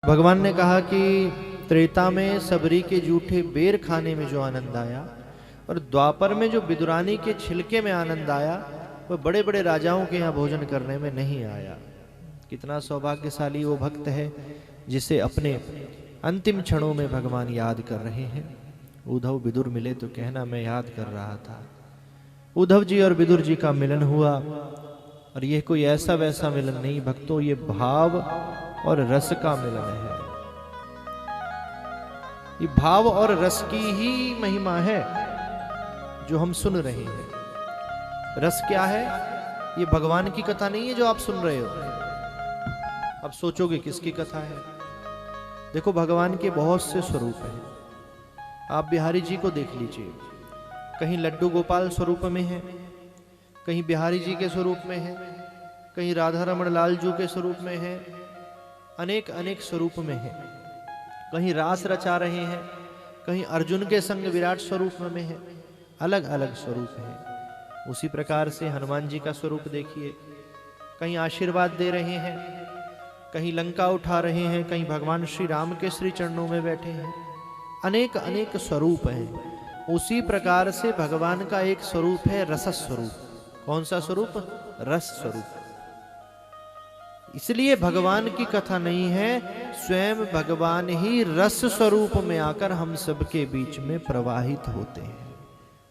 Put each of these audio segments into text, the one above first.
भगवान ने कहा कि त्रेता में सबरी के जूठे बेर खाने में जो आनंद आया और द्वापर में जो विदुरानी के छिलके में आनंद आया वह बड़े बड़े राजाओं के यहाँ भोजन करने में नहीं आया। कितना सौभाग्यशाली वो भक्त है जिसे अपने अंतिम क्षणों में भगवान याद कर रहे हैं। उद्धव विदुर मिले तो कहना मैं याद कर रहा था। उद्धव जी और विदुर जी का मिलन हुआ और यह कोई ऐसा वैसा मिलन नहीं भक्तों, ये भाव और रस का मिलन है। ये भाव और रस की ही महिमा है जो हम सुन रहे हैं। रस क्या है? ये भगवान की कथा नहीं है जो आप सुन रहे हो। अब सोचोगे किसकी कथा है? देखो भगवान के बहुत से स्वरूप हैं। आप बिहारी जी को देख लीजिए, कहीं लड्डू गोपाल स्वरूप में है, कहीं बिहारी जी के स्वरूप में है, कहीं राधा रमण लाल जू के स्वरूप में है, अनेक अनेक स्वरूप में है। कहीं रास रचा रहे हैं, कहीं अर्जुन के संग विराट स्वरूप में है, अलग अलग स्वरूप है। उसी प्रकार से हनुमान जी का स्वरूप देखिए, कहीं आशीर्वाद दे रहे हैं, कहीं लंका उठा रहे हैं, कहीं भगवान श्री राम के श्री चरणों में बैठे हैं। अनेक अनेक स्वरूप हैं। उसी प्रकार से भगवान का एक स्वरूप है रस स्वरूप। कौन सा स्वरूप? रस स्वरूप। इसलिए भगवान की कथा नहीं है, स्वयं भगवान ही रस स्वरूप में आकर हम सबके बीच में प्रवाहित होते हैं।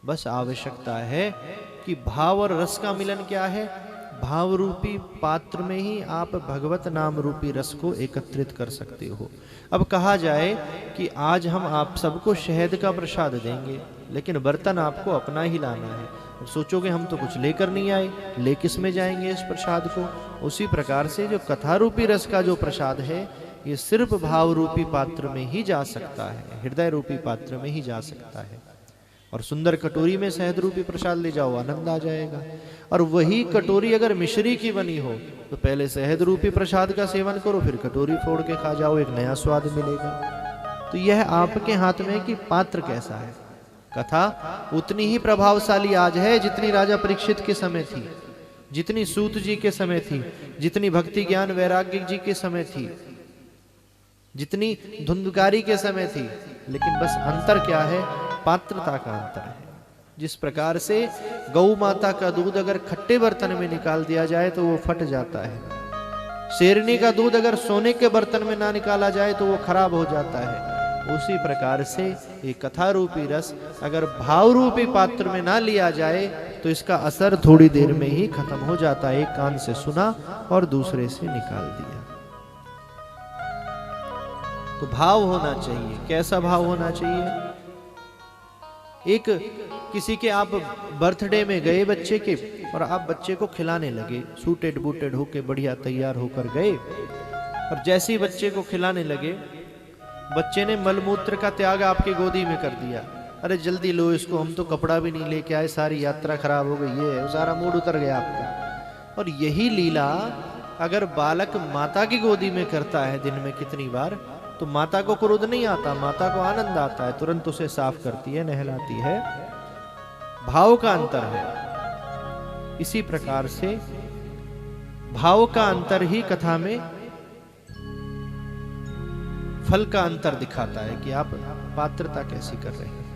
बस आवश्यकता है कि भाव और रस का मिलन क्या है? भाव रूपी पात्र में ही आप भगवत नाम रूपी रस को एकत्रित कर सकते हो। अब कहा जाए कि आज हम आप सबको शहद का प्रसाद देंगे, लेकिन बर्तन आपको अपना ही लाना है। अब सोचोगे हम तो कुछ लेकर नहीं आए, ले किस में जाएंगे इस प्रसाद को? उसी प्रकार से जो कथा रूपी रस का जो प्रसाद है, ये सिर्फ भाव रूपी पात्र में ही जा सकता है, हृदय रूपी पात्र में ही जा सकता है। और सुंदर कटोरी में शहद रूपी प्रसाद ले जाओ, आनंद आ जाएगा। और वही कटोरी अगर मिश्री की बनी हो तो पहले शहद रूपी प्रसाद का सेवन करो, फिर कटोरी फोड़ के खा जाओ, एक नया स्वाद मिलेगा। तो यह आपके हाथ में कि पात्र कैसा है। कथा उतनी ही प्रभावशाली आज है जितनी राजा परीक्षित के समय थी, जितनी सूत जी के समय थी, जितनी भक्ति ज्ञान वैराग्य जी के समय थी, जितनी धुंधकारी के समय थी। लेकिन बस अंतर क्या है? पात्रता का अंतर है। जिस प्रकार से गौ माता का दूध अगर खट्टे बर्तन में निकाल दिया जाए तो वो फट जाता है, शेरनी का दूध अगर सोने के बर्तन में ना निकाला जाए तो वो खराब हो जाता है। उसी प्रकार से ये कथा रूपी रस अगर भाव रूपी पात्र में ना लिया जाए तो इसका असर थोड़ी देर में ही खत्म हो जाता है। एक कान से सुना और दूसरे से निकाल दिया। तो भाव होना चाहिए। कैसा भाव होना चाहिए? एक किसी के आप बर्थडे में गए बच्चे के, और आप बच्चे को खिलाने लगे, सूटेड बूटेड होके बढ़िया तैयार होकर गए, और जैसे ही बच्चे को खिलाने लगे बच्चे ने मलमूत्र का त्याग आपकी गोदी में कर दिया। अरे जल्दी लो इसको, हम तो कपड़ा भी नहीं लेके आए, सारी यात्रा खराब हो गई है, सारा मूड उतर गया आपका। और यही लीला अगर बालक माता की गोदी में करता है दिन में कितनी बार, तो माता को क्रोध नहीं आता, माता को आनंद आता है, तुरंत उसे साफ करती है, नहलाती है। भाव का अंतर है। इसी प्रकार से भाव का अंतर ही कथा में फल का अंतर दिखाता है कि आप पात्रता कैसी कर रहे हैं।